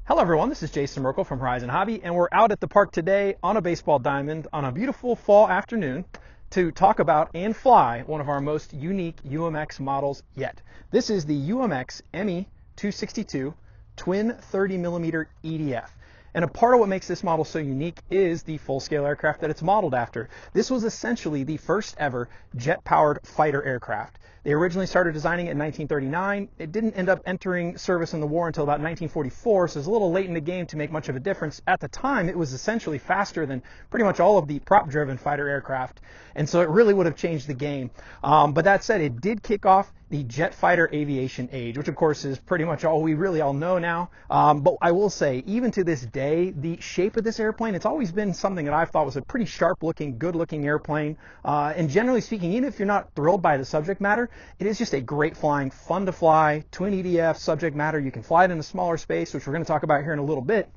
Hello everyone, this is Jason Merkle from Horizon Hobby, and we're out at the park today on a baseball diamond on a beautiful fall afternoon to talk about and fly one of our most unique UMX models yet. This is the UMX Me 262 twin 30mm EDF. And a part of what makes this model so unique is the full-scale aircraft that it's modeled after. This was essentially the first ever jet-powered fighter aircraft. They originally started designing it in 1939. It didn't end up entering service in the war until about 1944, so it's a little late in the game to make much of a difference. At the time, it was essentially faster than pretty much all of the prop-driven fighter aircraft, and so it really would have changed the game. But that said, it did kick off the jet fighter aviation age, which of course is pretty much all we really all know now. But I will say, even to this day, the shape of this airplane, it's always been something that I've thought was a pretty sharp-looking, good-looking airplane. And generally speaking, even if you're not thrilled by the subject matter, it is just a great flying, fun to fly, twin EDF subject matter. You can fly it in a smaller space, which we're going to talk about here in a little bit.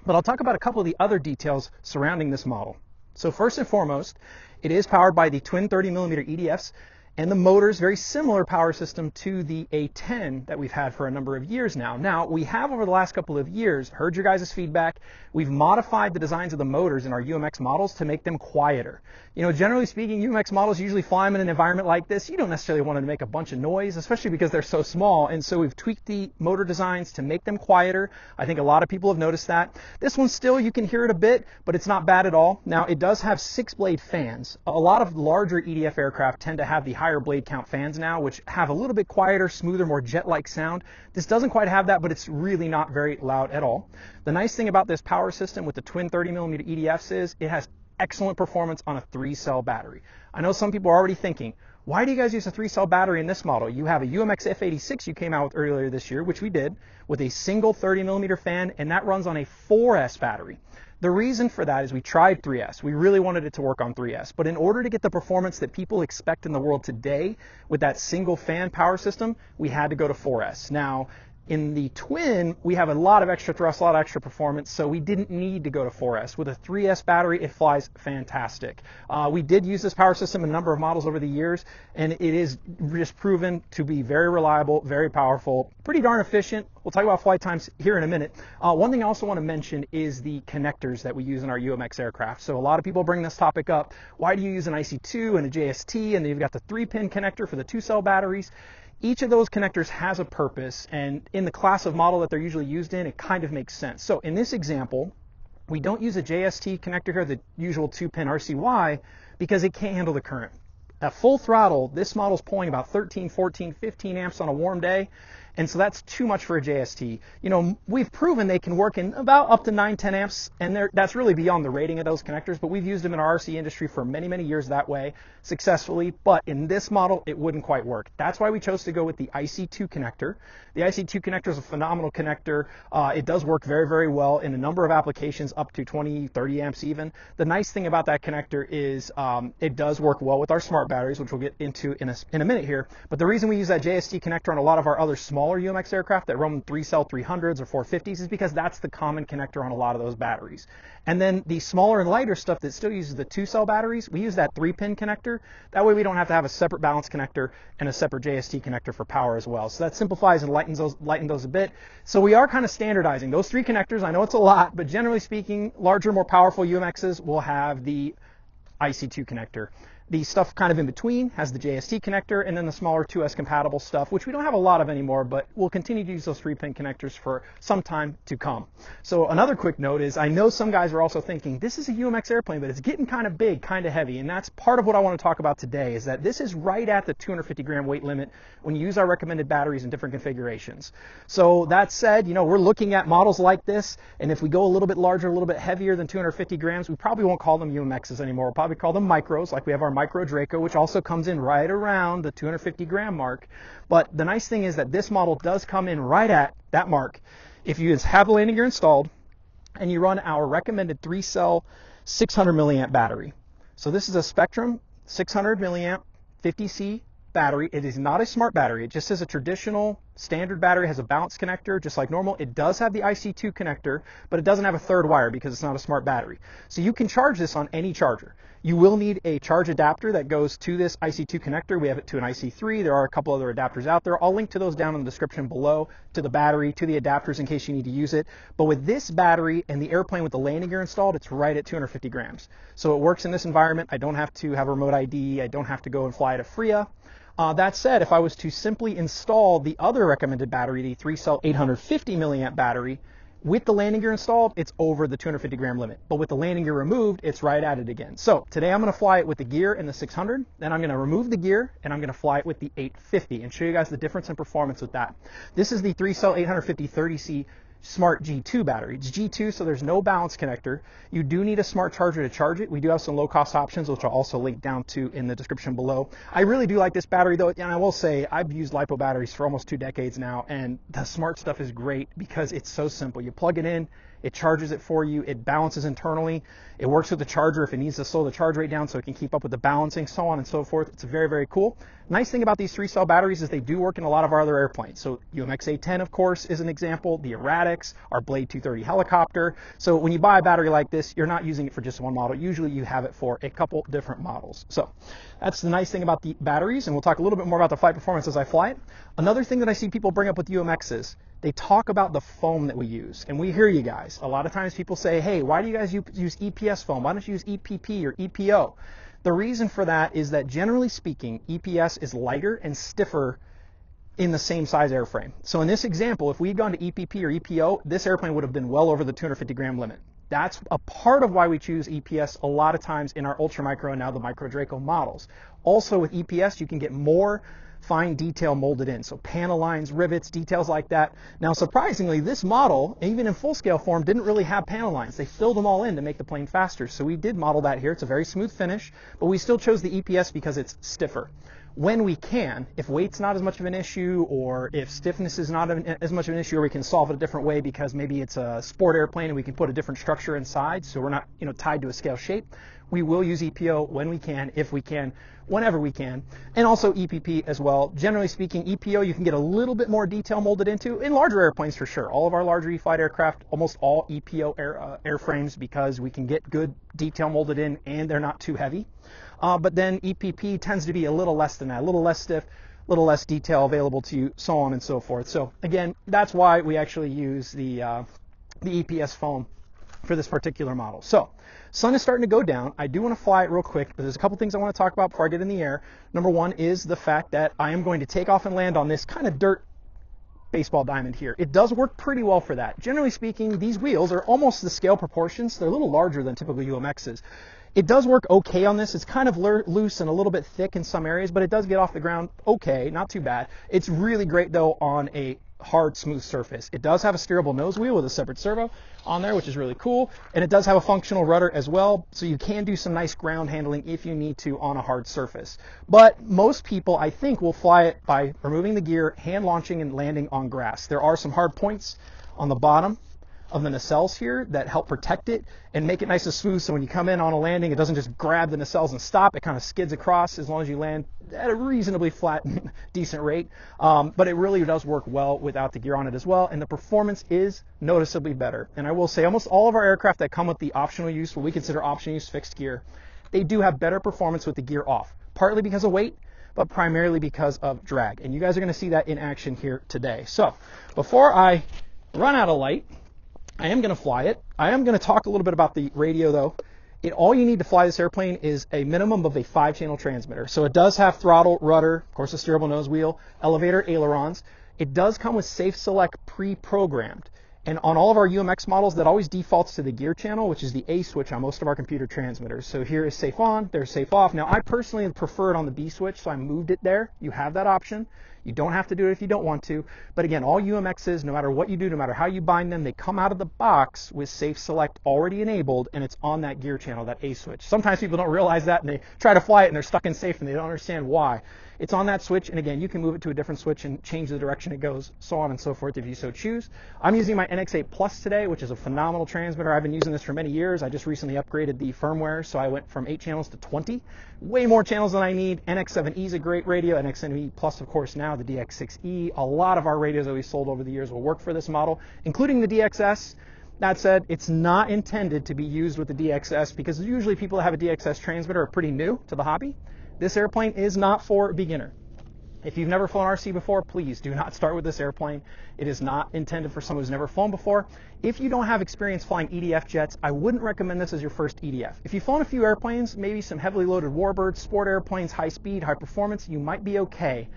But I'll talk about a couple of the other details surrounding this model. So first and foremost, it is powered by the twin 30mm EDFs. And the motor's very similar power system to the A10 that we've had for a number of years now. Now, we have over the last couple of years heard your guys' feedback. We've modified the designs of the motors in our UMX models to make them quieter. You know, generally speaking, UMX models usually fly them in an environment like this. You don't necessarily want to make a bunch of noise, especially because they're so small. And so we've tweaked the motor designs to make them quieter. I think a lot of people have noticed that. This one still, you can hear it a bit, but it's not bad at all. Now, it does have 6-blade fans. A lot of larger EDF aircraft tend to have the higher blade count fans now, which have a little bit quieter, smoother, more jet-like sound. This doesn't quite have that, but it's really not very loud at all. The nice thing about this power system with the twin 30mm EDFs is it has excellent performance on a 3-cell battery. I know some people are already thinking, why do you guys use a 3-cell battery in this model? You have a UMX F86 you came out with earlier this year, which we did, with a single 30mm fan, and that runs on a 4S battery. The reason for that is we tried 3S. We really wanted it to work on 3S. But in order to get the performance that people expect in the world today with that single fan power system, we had to go to 4S. Now, in the twin, we have a lot of extra thrust, a lot of extra performance, so we didn't need to go to 4S. With a 3S battery, it flies fantastic. We did use this power system in a number of models over the years, and it is just proven to be very reliable, very powerful, pretty darn efficient. We'll talk about flight times here in a minute. One thing I also want to mention is the connectors that we use in our UMX aircraft. So a lot of people bring this topic up. Why do you use an IC2 and a JST, and then you've got the 3-pin connector for the 2-cell batteries? Each of those connectors has a purpose, and in the class of model that they're usually used in, it kind of makes sense. So in this example, we don't use a JST connector here, the usual 2-pin RCY, because it can't handle the current. At full throttle, this model is pulling about 13, 14, 15 amps on a warm day, and so that's too much for a JST. You know, we've proven they can work in about up to 9, 10 amps, and that's really beyond the rating of those connectors, but we've used them in our RC industry for many, many years that way successfully, but in this model, it wouldn't quite work. That's why we chose to go with the IC2 connector. The IC2 connector is a phenomenal connector. It does work very, very well in a number of applications, up to 20, 30 amps even. The nice thing about that connector is it does work well with our smart batteries, which we'll get into in a minute here, but the reason we use that JST connector on a lot of our other smaller UMX aircraft that run 3-cell 300s or 450s is because that's the common connector on a lot of those batteries. And then the smaller and lighter stuff that still uses the 2-cell batteries, we use that 3-pin connector. That way we don't have to have a separate balance connector and a separate JST connector for power as well. So that simplifies and lightens those a bit. So we are kind of standardizing those 3 connectors. I know it's a lot, but generally speaking, larger, more powerful UMXs will have the IC2 connector. The stuff kind of in between has the JST connector, and then the smaller 2S compatible stuff, which we don't have a lot of anymore, but we'll continue to use those 3-pin connectors for some time to come. So another quick note is I know some guys are also thinking this is a UMX airplane, but it's getting kind of big, kind of heavy, and that's part of what I want to talk about today is that this is right at the 250 gram weight limit when you use our recommended batteries in different configurations. So that said, you know, we're looking at models like this, and if we go a little bit larger, a little bit heavier than 250 grams, we probably won't call them UMXs anymore. We'll probably call them micros, like we have our Micro Draco, which also comes in right around the 250 gram mark. But the nice thing is that this model does come in right at that mark if you have the landing gear installed and you run our recommended 3-cell 600 milliamp battery. So this is a Spectrum 600 milliamp 50C battery. It is not a smart battery. It just is a traditional standard battery has a balance connector, just like normal. It does have the IC2 connector, but it doesn't have a third wire because it's not a smart battery. So you can charge this on any charger. You will need a charge adapter that goes to this IC2 connector. We have it to an IC3. There are a couple other adapters out there. I'll link to those down in the description below, to the battery, to the adapters in case you need to use it. But with this battery and the airplane with the landing gear installed, it's right at 250 grams. So it works in this environment. I don't have to have a remote ID. I don't have to go and fly to FRIA. That said, if I was to simply install the other recommended battery, the 3-cell 850 milliamp battery, with the landing gear installed, it's over the 250 gram limit. But with the landing gear removed, it's right at it again. So today I'm going to fly it with the gear and the 600. Then I'm going to remove the gear and I'm going to fly it with the 850 and show you guys the difference in performance with that. This is the 3-cell 850 30C Smart G2 battery. It's G2, so there's no balance connector. You do need a smart charger to charge it. We do have some low-cost options, which I'll also link down to in the description below. I really do like this battery, though, and I will say I've used LiPo batteries for almost 2 decades now, and the smart stuff is great because it's so simple. You plug it in, it charges it for you, it balances internally, it works with the charger if it needs to slow the charge rate down so it can keep up with the balancing, so on and so forth. It's very, very cool. Nice thing about these 3-cell batteries is they do work in a lot of our other airplanes. So UMX A10, of course, is an example, the Erratics, our Blade 230 helicopter. So when you buy a battery like this, you're not using it for just one model. Usually you have it for a couple different models. So that's the nice thing about the batteries, and we'll talk a little bit more about the flight performance as I fly it. Another thing that I see people bring up with UMXs, they talk about the foam that we use, and we hear you guys. A lot of times people say, hey, why do you guys use EPS foam? Why don't you use EPP or EPO? The reason for that is that generally speaking, EPS is lighter and stiffer in the same size airframe. So in this example, if we had gone to EPP or EPO, this airplane would have been well over the 250 gram limit. That's a part of why we choose EPS a lot of times in our Ultra Micro and now the Micro Draco models. Also with EPS, you can get more fine detail molded in. So panel lines, rivets, details like that. Now, surprisingly, this model, even in full scale form, didn't really have panel lines. They filled them all in to make the plane faster. So we did model that here. It's a very smooth finish, but we still chose the EPS because it's stiffer. When we can, if weight's not as much of an issue, or if stiffness is not as much of an issue, or we can solve it a different way because maybe it's a sport airplane and we can put a different structure inside, so we're not, tied to a scale shape, we will use EPO when we can, if we can, whenever we can, and also EPP as well. Generally speaking, EPO you can get a little bit more detail molded into in larger airplanes for sure. All of our larger E-flite aircraft, almost all EPO airframes, because we can get good detail molded in and they're not too heavy. But then EPP tends to be a little less than that, a little less stiff, a little less detail available to you, so on and so forth. So again, that's why we actually use the EPS foam for this particular model. So sun is starting to go down. I do want to fly it real quick, but there's a couple things I want to talk about before I get in the air. Number one is the fact that I am going to take off and land on this kind of dirt baseball diamond here. It does work pretty well for that. Generally speaking, these wheels are almost the scale proportions. They're a little larger than typical UMXs. It does work okay on this. It's kind of loose and a little bit thick in some areas, but it does get off the ground okay, not too bad. It's really great though on a hard, smooth surface. It does have a steerable nose wheel with a separate servo on there, which is really cool. And it does have a functional rudder as well, so you can do some nice ground handling if you need to on a hard surface. But most people, I think, will fly it by removing the gear, hand launching and landing on grass. There are some hard points on the bottom of the nacelles here that help protect it and make it nice and smooth, so when you come in on a landing, it doesn't just grab the nacelles and stop. It kind of skids across as long as you land at a reasonably flat, decent rate. But it really does work well without the gear on it as well, and the performance is noticeably better. And I will say almost all of our aircraft that come with the optional use, what we consider optional use fixed gear, they do have better performance with the gear off, partly because of weight, but primarily because of drag. And you guys are going to see that in action here today. So before I run out of light, I am going to fly it. I am going to talk a little bit about the radio though. All you need to fly this airplane is a minimum of a 5-channel transmitter. So it does have throttle, rudder, of course a steerable nose wheel, elevator, ailerons. It does come with Safe Select pre-programmed. And on all of our UMX models, that always defaults to the gear channel, which is the A switch on most of our computer transmitters. So here is safe on, there's safe off. Now I personally prefer it on the B switch, so I moved it there. You have that option. You don't have to do it if you don't want to. But again, all UMXs, no matter what you do, no matter how you bind them, they come out of the box with Safe Select already enabled, and it's on that gear channel, that A switch. Sometimes people don't realize that, and they try to fly it, and they're stuck in safe, and they don't understand why. It's on that switch, and again, you can move it to a different switch and change the direction it goes, so on and so forth if you so choose. I'm using my NX8 Plus today, which is a phenomenal transmitter. I've been using this for many years. I just recently upgraded the firmware, so I went from 8 channels to 20. Way more channels than I need. NX7E is a great radio. NX7E Plus, of course, now the DX6E. A lot of our radios that we sold over the years will work for this model, including the DXS. That said, it's not intended to be used with the DXS because usually people that have a DXS transmitter are pretty new to the hobby. This airplane is not for a beginner. If you've never flown RC before, please do not start with this airplane. It is not intended for someone who's never flown before. If you don't have experience flying EDF jets, I wouldn't recommend this as your first EDF. If you've flown a few airplanes, maybe some heavily loaded warbirds, sport airplanes, high speed, high performance, you might be okay.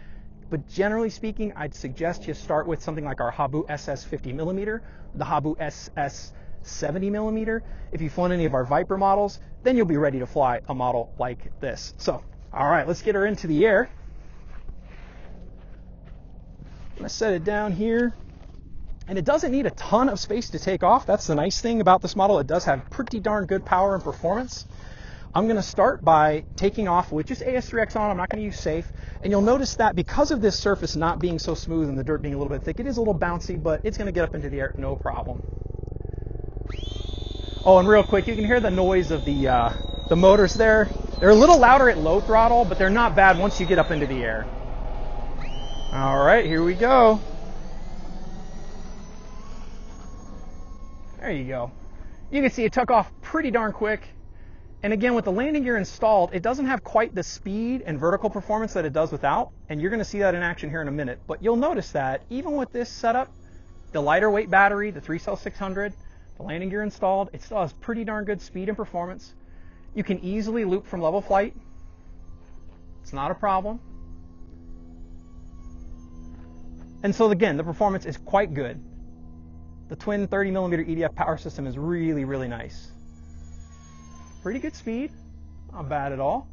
But generally speaking, I'd suggest you start with something like our Habu SS 50mm, the Habu SS 70mm. If you've flown any of our Viper models, then you'll be ready to fly a model like this. So, all right, let's get her into the air. I'm going to set it down here, and it doesn't need a ton of space to take off. That's the nice thing about this model. It does have pretty darn good power and performance. I'm going to start by taking off with just AS3X on. I'm not going to use safe, and you'll notice that because of this surface not being so smooth and the dirt being a little bit thick, it is a little bouncy, but it's going to get up into the air no problem. Oh, and real quick, you can hear the noise of the motors there. They're a little louder at low throttle, but they're not bad once you get up into the air. All right, here we go. There you go. You can see it took off pretty darn quick. And again, with the landing gear installed, it doesn't have quite the speed and vertical performance that it does without. And you're going to see that in action here in a minute. But you'll notice that even with this setup, the lighter weight battery, the 3-cell 600, the landing gear installed, it still has pretty darn good speed and performance. You can easily loop from level flight. It's not a problem. And so again, the performance is quite good. The twin 30mm EDF power system is really, really nice. Pretty good speed, not bad at all.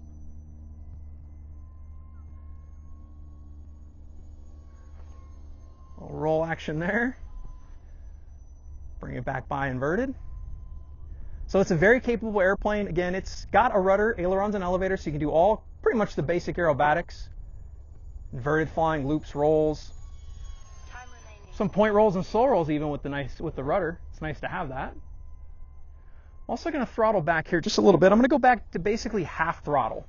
A little roll action there. Bring it back by inverted. So it's a very capable airplane. Again, it's got a rudder, ailerons, and elevator, so you can do all pretty much the basic aerobatics. Inverted flying, loops, rolls. Some point rolls and slow rolls even with the rudder. It's nice to have that. I'm also going to throttle back here just a little bit. I'm going to go back to basically half throttle.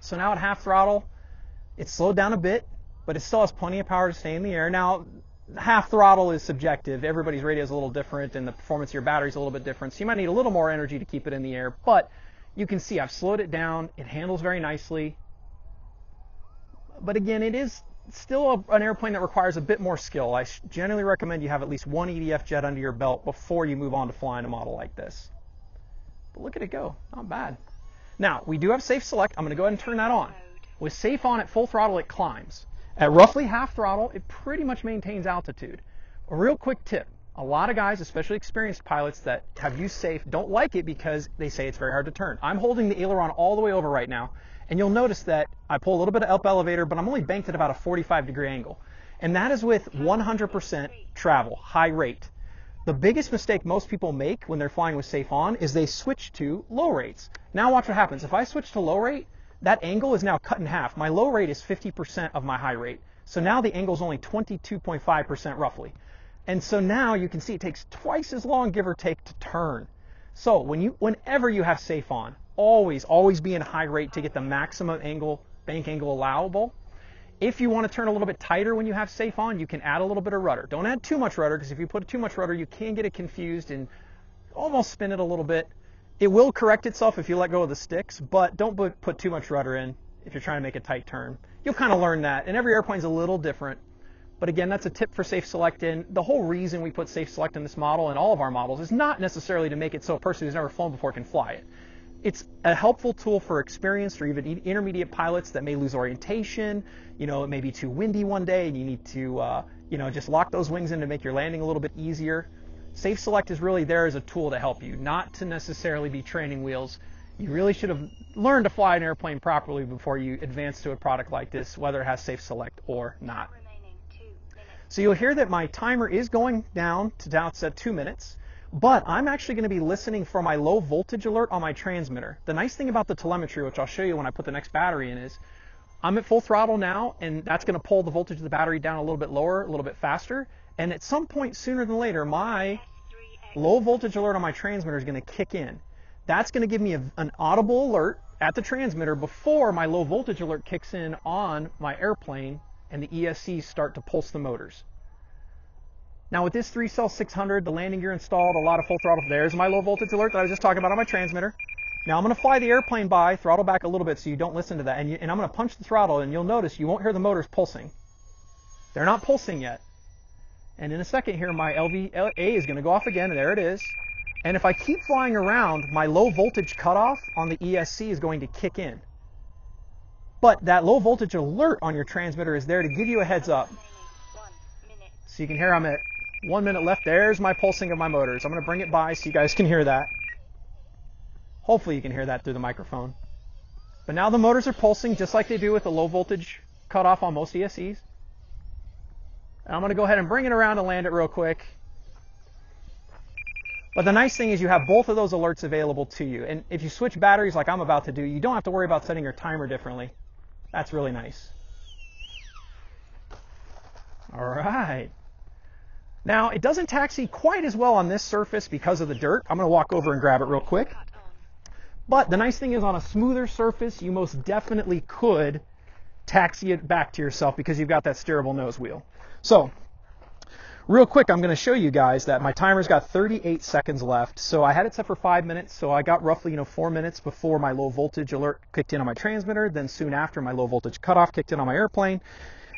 So now at half throttle, it's slowed down a bit, but it still has plenty of power to stay in the air. Now, half throttle is subjective. Everybody's radio is a little different, and the performance of your battery is a little bit different. So you might need a little more energy to keep it in the air. But you can see I've slowed it down. It handles very nicely. But again, it is still an airplane that requires a bit more skill. I generally recommend you have at least one EDF jet under your belt before you move on to flying a model like this. But look at it go, not bad. Now, we do have safe select. I'm going to go ahead and turn that on. With safe on at full throttle, it climbs. At roughly half throttle, it pretty much maintains altitude. A real quick tip, a lot of guys, especially experienced pilots that have used safe, don't like it because they say it's very hard to turn. I'm holding the aileron all the way over right now, and you'll notice that I pull a little bit of up elevator, but I'm only banked at about a 45-degree angle. And that is with 100% travel, high rate. The biggest mistake most people make when they're flying with safe on is they switch to low rates. Now watch what happens. If I switch to low rate, that angle is now cut in half. My low rate is 50% of my high rate. So now the angle is only 22.5% roughly. And so now you can see it takes twice as long, give or take, to turn. So whenever you have safe on, always be in high rate to get the maximum angle, bank angle allowable. If you want to turn a little bit tighter when you have safe on, you can add a little bit of rudder. Don't add too much rudder, because if you put too much rudder, you can get it confused and almost spin it a little bit. It will correct itself if you let go of the sticks, but don't put too much rudder in if you're trying to make a tight turn. You'll kind of learn that, and every airplane's a little different. But again, that's a tip for safe select in. The whole reason we put safe select in this model and all of our models is not necessarily to make it so a person who's never flown before can fly it. It's a helpful tool for experienced or even intermediate pilots that may lose orientation. You know, it may be too windy one day and you need to, just lock those wings in to make your landing a little bit easier. Safe select is really there as a tool to help you, not to necessarily be training wheels. You really should have learned to fly an airplane properly before you advance to a product like this, whether it has safe select or not. So you'll hear that my timer is going down to now it's at 2 minutes. But I'm actually going to be listening for my low voltage alert on my transmitter. The nice thing about the telemetry, which I'll show you when I put the next battery in, is I'm at full throttle now, and that's going to pull the voltage of the battery down a little bit lower, a little bit faster. And at some point sooner than later, my low voltage alert on my transmitter is going to kick in. That's going to give me an audible alert at the transmitter before my low voltage alert kicks in on my airplane and the ESCs start to pulse the motors. Now with this 3-cell 600, the landing gear installed, a lot of full throttle. There's my low voltage alert that I was just talking about on my transmitter. Now I'm going to fly the airplane by, throttle back a little bit so you don't listen to that, and I'm going to punch the throttle, and you'll notice you won't hear the motors pulsing. They're not pulsing yet. And in a second here, my LVA is going to go off again, and there it is. And if I keep flying around, my low voltage cutoff on the ESC is going to kick in. But that low voltage alert on your transmitter is there to give you a heads up. So you can hear I'm at 1 minute left. There's my pulsing of my motors. I'm going to bring it by so you guys can hear that. Hopefully you can hear that through the microphone. But now the motors are pulsing just like they do with the low voltage cutoff on most ESCs. And I'm going to go ahead and bring it around and land it real quick. But the nice thing is you have both of those alerts available to you. And if you switch batteries like I'm about to do, you don't have to worry about setting your timer differently. That's really nice. All right. Now, it doesn't taxi quite as well on this surface because of the dirt. I'm going to walk over and grab it real quick. But the nice thing is on a smoother surface, you most definitely could taxi it back to yourself because you've got that steerable nose wheel. So, real quick, I'm going to show you guys that my timer's got 38 seconds left. So I had it set for 5 minutes, so I got roughly 4 minutes before my low voltage alert kicked in on my transmitter. Then soon after, my low voltage cutoff kicked in on my airplane.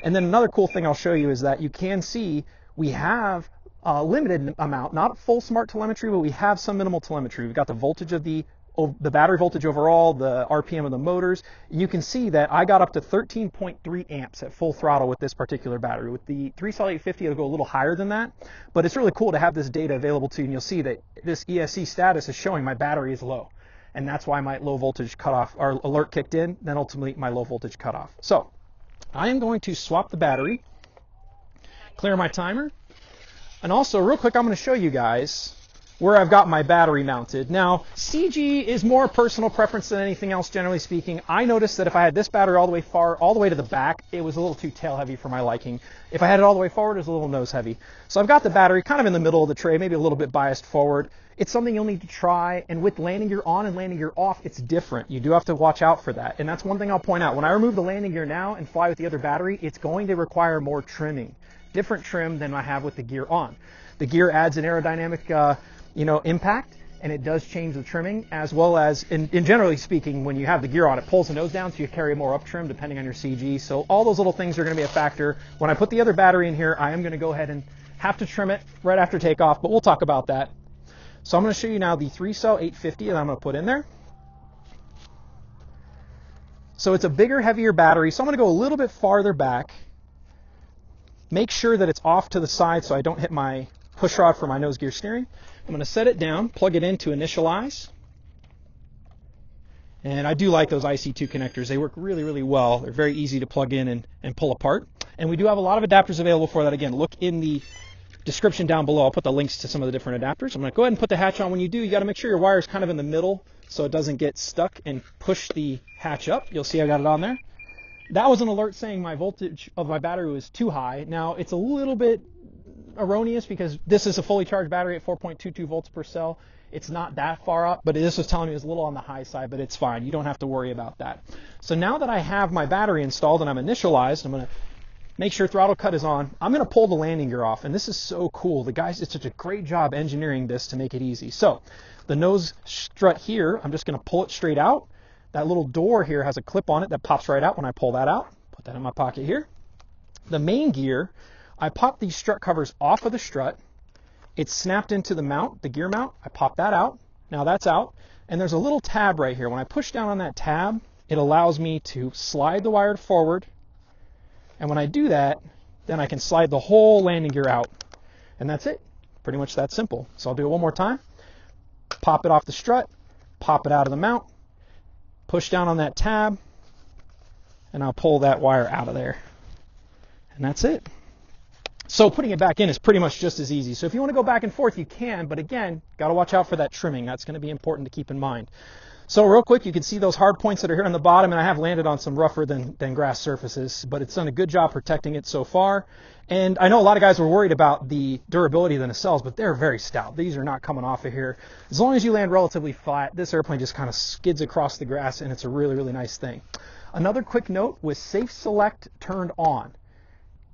And then another cool thing I'll show you is that you can see we have a limited amount, not full smart telemetry, but we have some minimal telemetry. We've got the voltage of the battery voltage overall, the RPM of the motors. You can see that I got up to 13.3 amps at full throttle with this particular battery. With the 3-cell 850, it'll go a little higher than that, but it's really cool to have this data available to you, and you'll see that this ESC status is showing my battery is low, and that's why my low voltage cutoff or alert kicked in, then ultimately my low voltage cutoff. So I am going to swap the battery, clear my timer, and also real quick I'm going to show you guys where I've got my battery mounted. Now, CG is more personal preference than anything else, generally speaking. I noticed that if I had this battery all the way to the back, it was a little too tail heavy for my liking. If I had it all the way forward, it was a little nose heavy. So I've got the battery kind of in the middle of the tray, maybe a little bit biased forward. It's something you'll need to try, and with landing gear on and landing gear off, it's different. You do have to watch out for that, and that's one thing I'll point out. When I remove the landing gear now and fly with the other battery, it's going to require more trimming, different trim than I have with the gear on. The gear adds an aerodynamic impact, and it does change the trimming, as well as, in generally speaking, when you have the gear on, it pulls the nose down, so you carry more up trim depending on your CG. So all those little things are going to be a factor. When I put the other battery in here, I am going to go ahead and have to trim it right after takeoff, but we'll talk about that. So I'm going to show you now the 3-cell 850 that I'm going to put in there. So it's a bigger, heavier battery, so I'm going to go a little bit farther back. Make sure that it's off to the side so I don't hit my push rod for my nose gear steering. I'm going to set it down, plug it in to initialize. And I do like those IC2 connectors. They work really, really well. They're very easy to plug in and pull apart. And we do have a lot of adapters available for that. Again, look in the description down below. I'll put the links to some of the different adapters. I'm going to go ahead and put the hatch on. When you do, you got to make sure your wire is kind of in the middle so it doesn't get stuck and push the hatch up. You'll see I got it on there. That was an alert saying my voltage of my battery was too high. Now, it's a little bit erroneous because this is a fully charged battery at 4.22 volts per cell. It's not that far up, but this was telling me it was a little on the high side, but it's fine. You don't have to worry about that. So now that I have my battery installed and I'm initialized, I'm going to make sure throttle cut is on. I'm going to pull the landing gear off, and this is so cool. The guys did such a great job engineering this to make it easy. So the nose strut here, I'm just going to pull it straight out. That little door here has a clip on it that pops right out when I pull that out. Put that in my pocket here. The main gear, I pop these strut covers off of the strut. It's snapped into the mount, the gear mount. I pop that out. Now that's out. And there's a little tab right here. When I push down on that tab, it allows me to slide the wire forward. And when I do that, then I can slide the whole landing gear out. And that's it. Pretty much that simple. So I'll do it one more time. Pop it off the strut, pop it out of the mount, push down on that tab, and I'll pull that wire out of there. And that's it. So putting it back in is pretty much just as easy. So if you want to go back and forth, you can, but again, got to watch out for that trimming. That's going to be important to keep in mind. So real quick, you can see those hard points that are here on the bottom, and I have landed on some rougher than grass surfaces, but it's done a good job protecting it so far. And I know a lot of guys were worried about the durability of the nacelles, but they're very stout. These are not coming off of here. As long as you land relatively flat, this airplane just kind of skids across the grass, and it's a really, really nice thing. Another quick note, with Safe Select turned on,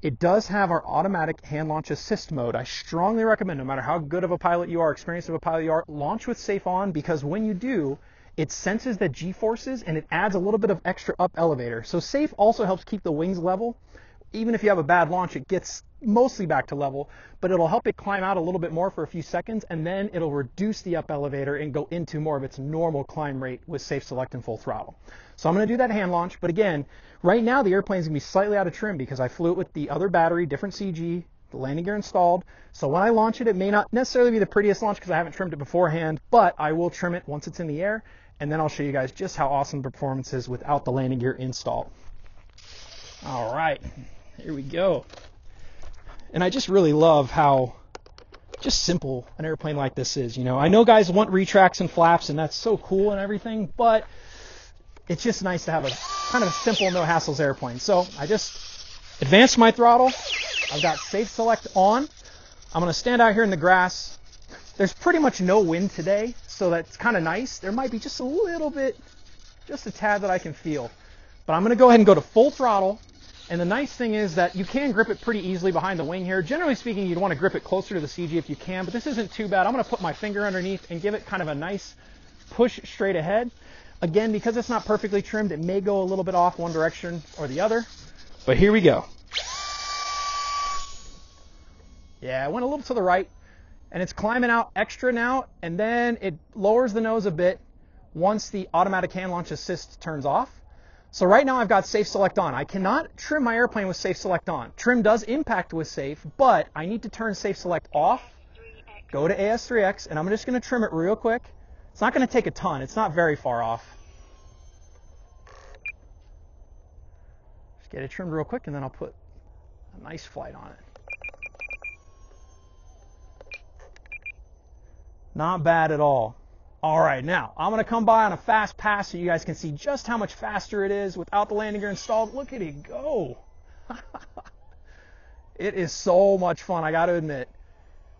It does have our automatic hand launch assist mode. I strongly recommend, no matter how good of a pilot you are, experienced of a pilot you are, launch with safe on, because when you do, it senses the G-forces and it adds a little bit of extra up elevator. So safe also helps keep the wings level. Even if you have a bad launch, it gets mostly back to level, but it'll help it climb out a little bit more for a few seconds, and then it'll reduce the up elevator and go into more of its normal climb rate with safe select and full throttle. So I'm going to do that hand launch, but again, right now the airplane's going to be slightly out of trim because I flew it with the other battery, different CG, the landing gear installed. So when I launch it, it may not necessarily be the prettiest launch because I haven't trimmed it beforehand, but I will trim it once it's in the air, and then I'll show you guys just how awesome the performance is without the landing gear installed. All right, here we go. And I just really love how just simple an airplane like this is. You know, I know guys want retracts and flaps, and that's so cool and everything, but it's just nice to have a kind of simple, no hassles airplane. So I just advanced my throttle. I've got safe select on. I'm going to stand out here in the grass. There's pretty much no wind today, so that's kind of nice. There might be just a little bit, just a tad that I can feel. But I'm going to go ahead and go to full throttle. And the nice thing is that you can grip it pretty easily behind the wing here. Generally speaking, you'd want to grip it closer to the CG if you can, but this isn't too bad. I'm going to put my finger underneath and give it kind of a nice push straight ahead. Again, because it's not perfectly trimmed, it may go a little bit off one direction or the other, but here we go. Yeah, it went a little to the right, and it's climbing out extra now, and then it lowers the nose a bit once the automatic hand launch assist turns off. So right now I've got safe select on. I cannot trim my airplane with safe select on. Trim does impact with safe, but I need to turn safe select off, go to AS3X, and I'm just going to trim it real quick. It's not going to take a ton. It's not very far off. Just get it trimmed real quick, and then I'll put a nice flight on it. Not bad at all. All right, now I'm going to come by on a fast pass so you guys can see just how much faster it is without the landing gear installed. Look at it go. It is so much fun, I got to admit.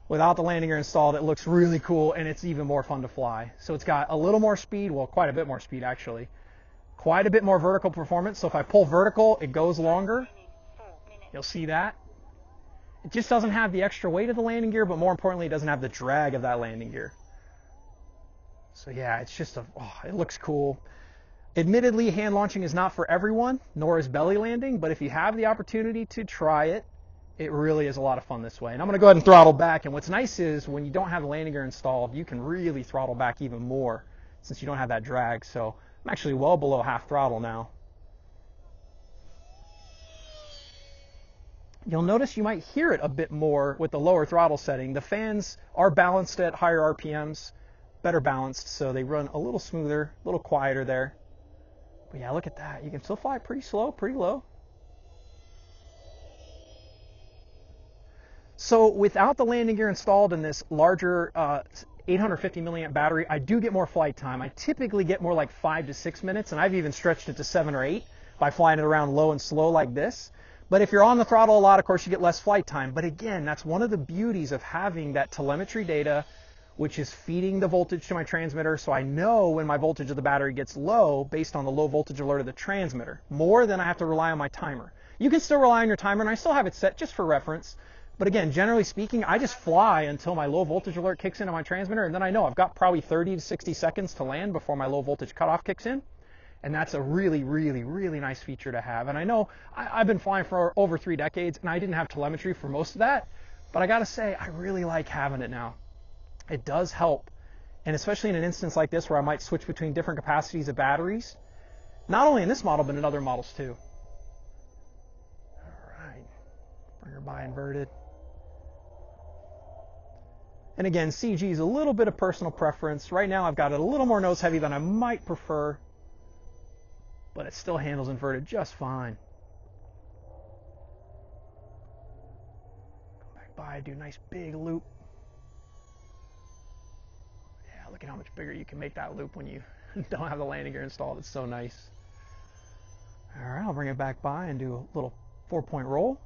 Without the landing gear installed, it looks really cool, and it's even more fun to fly. So it's got a little more speed, well, quite a bit more speed actually. Quite a bit more vertical performance. So if I pull vertical, it goes longer. You'll see that. It just doesn't have the extra weight of the landing gear, but more importantly, it doesn't have the drag of that landing gear. So yeah, it's just it looks cool. Admittedly, hand launching is not for everyone, nor is belly landing, but if you have the opportunity to try it, it really is a lot of fun this way. And I'm going to go ahead and throttle back, and what's nice is when you don't have the landing gear installed, you can really throttle back even more since you don't have that drag. So I'm actually well below half throttle now. You'll notice you might hear it a bit more with the lower throttle setting. The fans are balanced at higher RPMs. Better balanced, so they run a little smoother, a little quieter there. But yeah, look at that. You can still fly pretty slow, pretty low. So without the landing gear installed in this larger 850 milliamp battery, I do get more flight time. I typically get more like 5 to 6 minutes, and I've even stretched it to 7 or 8 by flying it around low and slow like this. But if you're on the throttle a lot, of course, you get less flight time. But again, that's one of the beauties of having that telemetry data, which is feeding the voltage to my transmitter, so I know when my voltage of the battery gets low based on the low voltage alert of the transmitter, more than I have to rely on my timer. You can still rely on your timer, and I still have it set just for reference. But again, generally speaking, I just fly until my low voltage alert kicks into my transmitter, and then I know I've got probably 30 to 60 seconds to land before my low voltage cutoff kicks in. And that's a really, really, really nice feature to have. And I know I've been flying for over 3 decades, and I didn't have telemetry for most of that, but I gotta say, I really like having it now. It does help, and especially in an instance like this where I might switch between different capacities of batteries, not only in this model but in other models too. All right, bring her by inverted. And again, CG is a little bit of personal preference. Right now I've got it a little more nose heavy than I might prefer, but it still handles inverted just fine. Go back by, do a nice big loop. Look at how much bigger you can make that loop when you don't have the landing gear installed. It's so nice. All right, I'll bring it back by and do a little 4-point roll.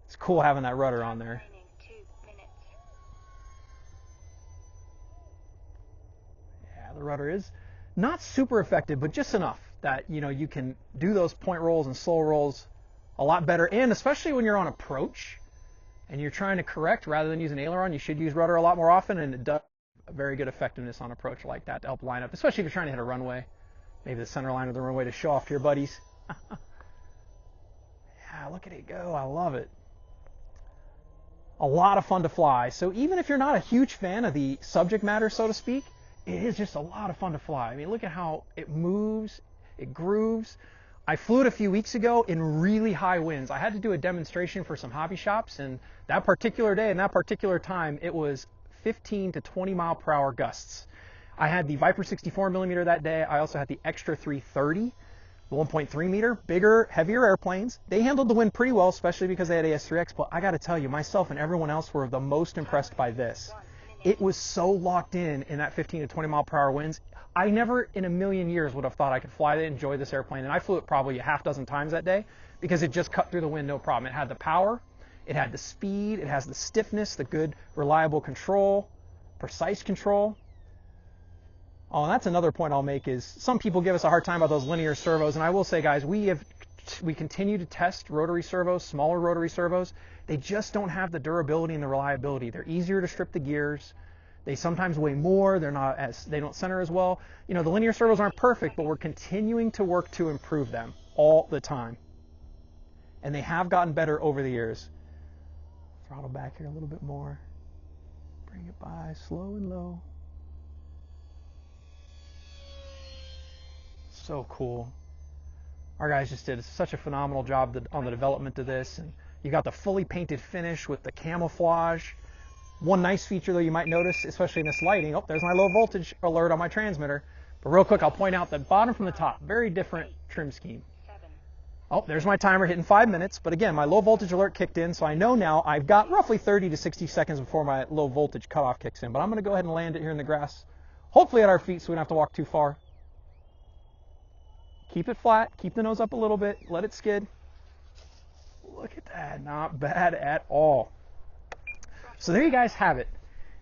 It's cool having that rudder on there. Yeah, the rudder is not super effective, but just enough. that, you know, you can do those point rolls and slow rolls a lot better. And especially when you're on approach and you're trying to correct rather than use an aileron, you should use rudder a lot more often, and it does a very good effectiveness on approach like that to help line up, especially if you're trying to hit a runway, maybe the center line of the runway to show off to your buddies. Yeah, look at it go. I love it. A lot of fun to fly. So even if you're not a huge fan of the subject matter, so to speak, it is just a lot of fun to fly. I mean, look at how it moves, it grooves. I flew it a few weeks ago in really high winds. I had to do a demonstration for some hobby shops, and that particular day and that particular time, it was 15 to 20 mile per hour gusts. I had the Viper 64mm that day. I also had the Extra 330, the 1.3 meter, bigger, heavier airplanes. They handled the wind pretty well, especially because they had AS3X, but I gotta tell you, myself and everyone else were the most impressed by this. It was so locked in that 15 to 20 mile per hour winds. I never in a million years would have thought I could fly it and enjoy this airplane, and I flew it probably a half dozen times that day because it just cut through the wind no problem. It had the power, it had the speed, it has the stiffness, the good, reliable control, precise control. Oh, and that's another point I'll make is some people give us a hard time about those linear servos, and I will say, guys, we continue to test rotary servos, smaller rotary servos. They just don't have the durability and the reliability. They're easier to strip the gears. They sometimes weigh more. They don't center as well. You know, the linear servos aren't perfect, but we're continuing to work to improve them all the time. And they have gotten better over the years. Throttle back here a little bit more. Bring it by slow and low. So cool. Our guys just did such a phenomenal job on the development of this. And you got the fully painted finish with the camouflage. One nice feature though you might notice, especially in this lighting, oh, there's my low voltage alert on my transmitter. But real quick, I'll point out the bottom from the top, very different trim scheme. Oh, there's my timer hitting 5 minutes. But again, my low voltage alert kicked in, so I know now I've got roughly 30 to 60 seconds before my low voltage cutoff kicks in. But I'm going to go ahead and land it here in the grass, hopefully at our feet so we don't have to walk too far. Keep it flat, keep the nose up a little bit, let it skid. Look at that, not bad at all. So there you guys have it.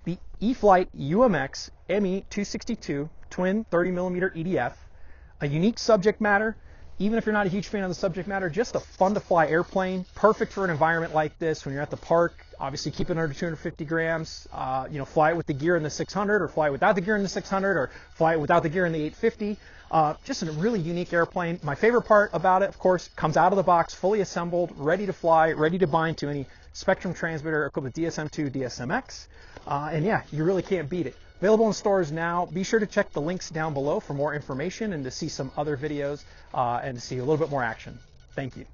The E-flite UMX Me 262 twin 30mm EDF, a unique subject matter. Even if you're not a huge fan of the subject matter, just a fun to fly airplane, perfect for an environment like this when you're at the park. Obviously keep it under 250 grams, you know, fly it with the gear in the 600 or fly it without the gear in the 600 or fly it without the gear in the 850. Just a really unique airplane. My favorite part about it, of course, comes out of the box, fully assembled, ready to fly, ready to bind to any Spectrum transmitter equipped with DSM-2, DSM-X. And yeah, you really can't beat it. Available in stores now. Be sure to check the links down below for more information and to see some other videos and to see a little bit more action. Thank you.